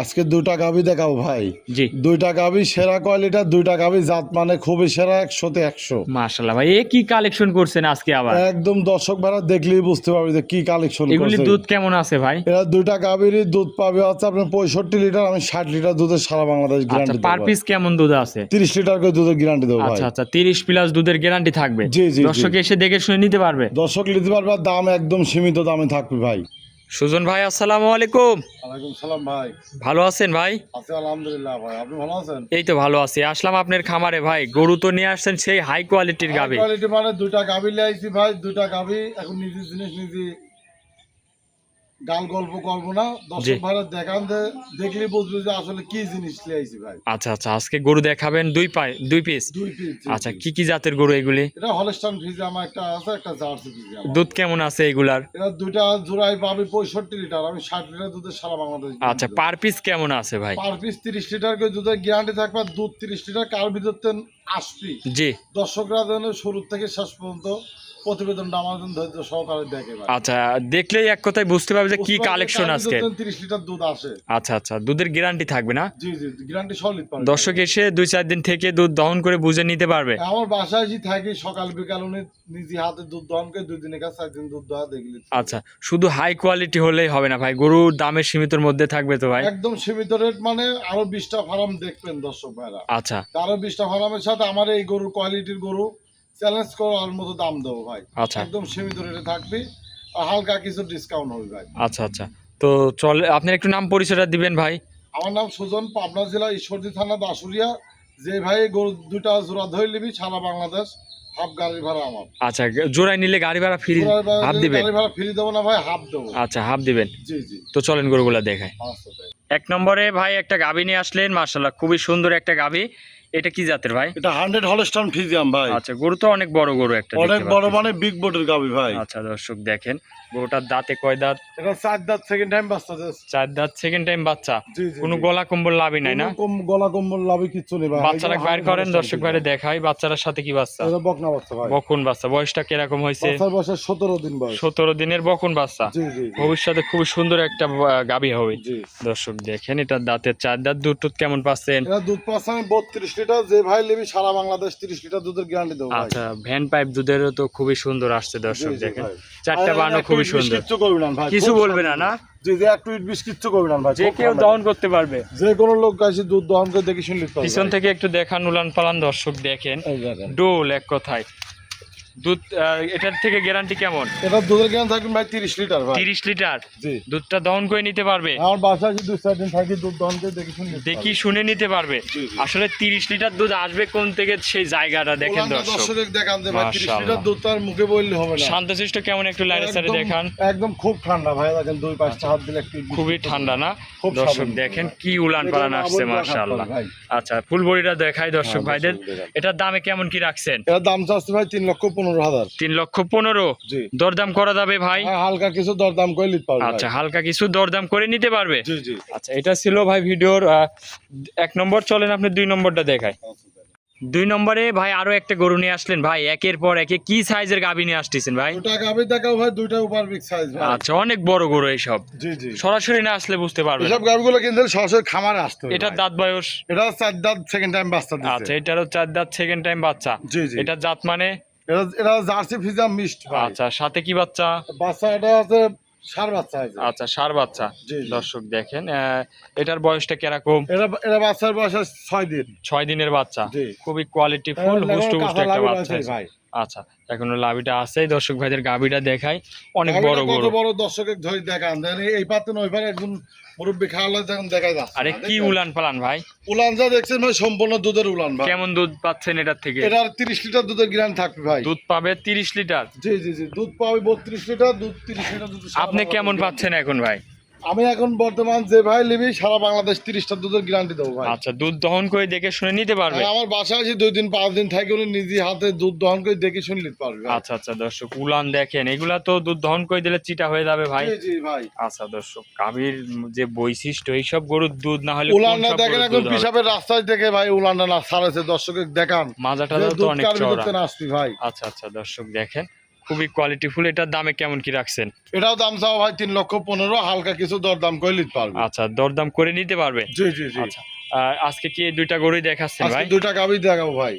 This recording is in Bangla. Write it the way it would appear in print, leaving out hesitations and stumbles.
আজকে দুইটা গাভী দেখাবো ভাই। জি দুইটা গাভী সেরা কোয়ালিটির, দুইটা গাভী জাত মানে খুবই সেরা, 100তে 100। মাশাআল্লাহ ভাই, এ কি কালেকশন করছেন আজকে আবার? একদম দর্শক ভাড়া দেখলেই বুঝতে পারবে যে কি কালেকশন এগুলি করছে। দুধ কেমন আছে ভাই? এরা দুইটা গাভীরই দুধ পাবে হচ্ছে আপনার 65 লিটার, আমি 60 লিটার দুধের সারা বাংলাদেশ আচ্ছা, গ্যারান্টি পার দেবো। পিস কেমন দুধ আছে? 30 লিটার করে দুধের গ্যারান্টি দেবো ভাই। আচ্ছা আচ্ছা, 30 প্লাস দুধের গ্যারান্টি থাকবে। জি, জি, জি। দর্শক এসে দেখে শুনে নিতে পারবে। দর্শক নিতে পারবে, আর দাম একদম সীমিত দামে থাকবে ভাই। সুজন ভাই, আসসালামু আলাইকুম। ওয়ালাইকুম সালাম ভাই। ভালো আছেন ভাই? আছি আলহামদুলিল্লাহ ভাই, আপনি ভালো আছেন? এই তো ভালো আছি। আসলাম আপনার খামারে ভাই, গরু তো নিয়ে আসছেন সেই হাই কোয়ালিটির গাভী। কোয়ালিটি মানে দুইটা গাভী নিয়ে আইছি ভাই। দুইটা গাভী এখন নিজের জিনিস নিজে গাল গল্প করবো না, দর্শক ভাইরা দেখান দেখলে বুঝবে যে আসলে কি জিনিস নিয়ে আইছি ভাই। আচ্ছা আচ্ছা, আজকে গরু দেখাবেন দুই পিস। দুই পিস। আচ্ছা, কি কি জাতের গরু এগুলি? এটা হলস্টাইন ফ্রিজিয়ামা একটা আছে, একটা জার্সি ফ্রিজিয়ামা। দুধ কেমন আছে এগুলার? এটা দুইটা জোড়াই পাবে 65 লিটার, আমি 60 লিটার দুধের সারা বাংলাদেশ। আচ্ছা, পার পিস কেমন আছে ভাই? পার পিস 30 লিটার করে দুধের গ্যারান্টি থাকবে। দুধ 30 লিটার কার ভিতরতে আসবি। জি। দর্শকরা যেন শুরু থেকে শেষ পর্যন্ত প্রতিবেদনটা আমার জন্য ধৈর্য সহকারে দেখে ভাই। আচ্ছা, দেখলেই এক কথায় বুঝতে পারবে যে কি কালেকশন আজকে। 30 লিটার দুধ আসে। আচ্ছা আচ্ছা, দুধের গ্যারান্টি থাকবে না? জি জি, গ্যারান্টি সলিড পাবে। দর্শক এসে 2-4 দিন থেকে দুধ দহন করে বুঝে নিতে পারবে। আমার বাসায় এসে থাকি, সকাল বিকাল উনি নিজে হাতে দুধ দহন করে 2 দিনের কাছে 4 দিন দুধ দহা দেখলি। আচ্ছা, শুধু হাই কোয়ালিটি হলেই হবে না ভাই, গরুর দামের সীমিতর মধ্যে থাকবে তো ভাই? একদম সীমিত রেট, মানে আরো 20টা ফার্ম দেখবেন দর্শক ভাইরা। আচ্ছা আরো 20টা ফার্মের সাথে আমার এই গরুর কোয়ালিটির গরু চ্যালেঞ্জ করার মতো দাম দেবো ভাই। আচ্ছা একদম সীমিত রেটে থাকবে, আর হালকা কিছু ডিসকাউন্ট হবে ভাই। আচ্ছা আচ্ছা, তো চলে আপনার একটু নাম পরিচয়টা দিবেন ভাই। আমার নাম সুজন, পাবনা জেলা ঈশ্বরদী থানা দাসুরিয়া। যে ভাই গরু দুইটা জোড়া ধরে নিবি সারা বাংলাদেশ হাফ গাড়ি ভাড়া আমার। আচ্ছা, জোড়ায় নিলে গাড়ি ভাড়া ফ্রি, হাফ দিবেন? গাড়ি ভাড়া ফ্রি দেবো না ভাই, হাফ দেবো। আচ্ছা, হাফ দিবেন। জি জি। তো চলেন গরুগুলা দেখায়। আচ্ছা ভাই। 1 নম্বরে ভাই একটা গাভী নিয়ে আসলেন, মাশাআল্লাহ খুবই সুন্দর একটা গাভী। এটা কি জাতের ভাই? এটা 100 হলস্টাইন ফ্রিজিয়াম ভাই। আচ্ছা, গরু তো অনেক বড় গরু একটা, অনেক দেখতে বড়, পাচ্ছি। মানে বিগ বোর্ডের গাবি ভাই। আচ্ছা দর্শক দেখেন, গরুটার দাঁতে কয় দাঁত? এটা 4 দাঁত, সেকেন্ড টাইম বাচ্চা দিয়েছে। 4 দাঁত, সেকেন্ড টাইম বাচ্চা। জি জি। কোনো গলা কম্বল লাভই নাই না? গলা কম্বল লাভি কিচ্ছু নেই ভাই। বাচ্চারা বাইর করেন, দর্শক বাইরে দেখাই। বাচ্চাটার সাথে কি বাচ্চা? এটা বকনা বাচ্চা ভাই। বকন বাচ্চা। বয়সটা কিরকম হয়েছে? বাচ্চার বয়স 17 দিন বয়স। 17 দিনের বকন বাচ্চা। জি জি জি। ভবিষ্যতে খুব সুন্দর একটা গাভী হবে। জি। দর্শক দেখেন, এটা দাঁতের 4 দাঁত। দুধ টুধ কেমন পাচ্ছেন? এটা দুধ পাচ্ছে আমি 32 লিটার। যে ভাই নেবি সারা বাংলাদেশ 30 লিটার দুধের গ্যারান্টি দেবো ভাই। আচ্ছা, ভ্যান পাইপ দুধেরও তো খুবই সুন্দর আসছে দর্শক জি জি দেখেন। ভাই। 4টা বানও খুবই সুন্দর। কিচ্ছু করবি না ভাই, কিছু খুব বলবে না না? জি জি, একটু ইট কিচ্ছু করবি না ভাই। যে খুব কেউ ঠান্ডা। দহন করতে পারবে। যে কোনো লোক এসে দুধ দহন করে দেখে শুনলি পারবে পিছন ভাই। থেকে একটু দেখান উলান পালান, দর্শক দেখেন। এই দেখেন। ডোল এক কথায়। দুধ এটার থেকে গ্যারান্টি কেমন? এটা দুধের গ্যারান্টি থাকবে ভাই 30 লিটার ভাই। 30 লিটার জি। দুধটা দহন করে নিতে পারবে। আমার বাসায় এসে 2-4 দিন থাকি, দুধ দহন করে দেখে শুনলি দেখি শুনে নিতে পারবে। জি, জি। আসলে 30 লিটার দুধ আসবে কোন থেকে, সেই জায়গাটা দেখেন দর্শক। দর্শক দেখান যে ভাই 30 মাশাআল্লাহ। লিটার দুধ তার মুখে বললে হবে না। শান্তশিষ্ট কেমন একটু লাইনের সাথে একদম- দেখান। একদম খুব ঠান্ডা ভাই, দেখেন দুই পাঁচটা হাত দিলে একটু খুবই ঠান্ডা না? খুব দর্শক স্বাভাবিক দেখেন ভাই। কি উলান পালান এটা আসছে, আবার মাশাআল্লাহ। ভাই। আচ্ছা, ফুল বডিটা দেখাই দর্শক হ্যাঁ, ভাইদের। দর্শক দেখান। এটার দামে কেমন কি রাখছেন? এর দাম চাচ্ছে ভাই 3,15,000। 3,15,000। জি। দরদাম করা যাবে ভাই? হ্যাঁ, হালকা কিছু দরদাম করে নিতে পারবে আচ্ছা, ভাই। হালকা কিছু দরদাম করে নিতে পারবে। জি জি। আচ্ছা, এটা ছিল ভাই ভিডিওর 1 নম্বর। চলেন আপনি 2 নম্বরটা দেখায়। 2 নম্বরে ভাই আরো একটা গরু নিয়ে আসলেন ভাই, একের পর একে কি সাইজের গাভী নিয়ে আসতেছেন ভাই? দুটা গাভী দেখাও ভাই, দুইটা উপর বিগ সাইজ ভাই। আচ্ছা, অনেক বড় গরু এইসব। জি জি। সরাসরি না আসলে বুঝতে পারবেন। এসব গাভীগুলো কিন্তু সরাসরি খামারে আসতে হবে এটার ভাই। দাঁত বয়স? এটা 4 দাঁত, সেকেন্ড টাইম বাচ্চা আচ্ছা, দিচ্ছে। এটারও 4 দাঁত, সেকেন্ড টাইম বাচ্চা। জি জি। এটা জাত মানে? এটা জার্সি ফ্রিজিয়াম মিক্সড ভাই। আচ্ছা, সাথে কি বাচ্চা? বাচ্চা এটা আছে ষাঁড় বাচ্চা আছে। আচ্ছা, ষাঁড় বাচ্চা। জি, জি। দর্শক দেখেন, এটার বয়সটা কিরকম? এটা বাচ্চার বয়স 6 দিন। 6 দিনের বাচ্চা। জি। খুবই কোয়ালিটি ফুল, হুষ্ট একটা লাভি বাচ্চা রয়েছে ভাই। আচ্ছা, এখনো লাভিটা আছে। দর্শক ভাইদের গাভিটা দেখাই, অনেক বড় গাভীটা কত গরু। বড় দর্শকের ধরে দেখান দেন, এই পাতে ওই পারে একজন মুরব্বি খাওয়ালে যখন দেখা যাচ্ছে। আরে কি উলান পালান ভাই! উলান যা দেখছেন ভাই, সম্পূর্ণ দুধের উলান ভাই। কেমন দুধ পাচ্ছেন এটার থেকে? এটার 30 লিটার দুধের গ্যারান্টি থাকবে ভাই। দুধ পাবে 30 লিটার। জি জি জি, দুধ পাবে 32 লিটার, দুধ 30 লিটার দুধ। আপনি কেমন পাচ্ছেন এখন ভাই? আমি এখন বর্তমান যে ভাই নিবি সারা বাংলাদেশ 30টা দুধের গ্যারান্টি দেবো ভাই। আচ্ছা, দুধ দহন করে দেখে শুনে নিতে পারবে। আমার বাসায় আছে 2 দিন 5 দিন থাকে, উনি নিজে হাতে দুধ দহন করে দেখে শুনে নিতে পারবে ভাই। আচ্ছা আচ্ছা, দর্শক উলান দেখেন, এগুলা তো দুধ দহন করে দিলে চিটা হয়ে যাবে ভাই। জি জি ভাই। আচ্ছা দর্শক, গাভীর যে বৈশিষ্ট্য, এইসব গরুর দুধ না হলে উলানটা কোন সব দেখেন, গরুর এখন দুধ হবে? পিসাবের রাস্তায় থেকে ভাই উলানটা না ছাড়েছে, দর্শকের দেখান মাজাটা যে তো দুধ অনেক কার চওড়া। ভিতরতে না আসবি ভাই। আচ্ছা আচ্ছা, দর্শক দেখেন খুবই কোয়ালিটিফুল। এটার দামে কেমন কি রাখছেন? এটাও দাম চাও ভাই 3,15,000, হালকা কিছু দরদাম করে নিতে পারবে। আচ্ছা, দরদাম করে নিতে পারবে। জি জি জি। আচ্ছা, আজকে কি এই দুইটা গরুই দেখাচ্ছেন আজকে ভাই? 2টা গাভী দেখাবো ভাই।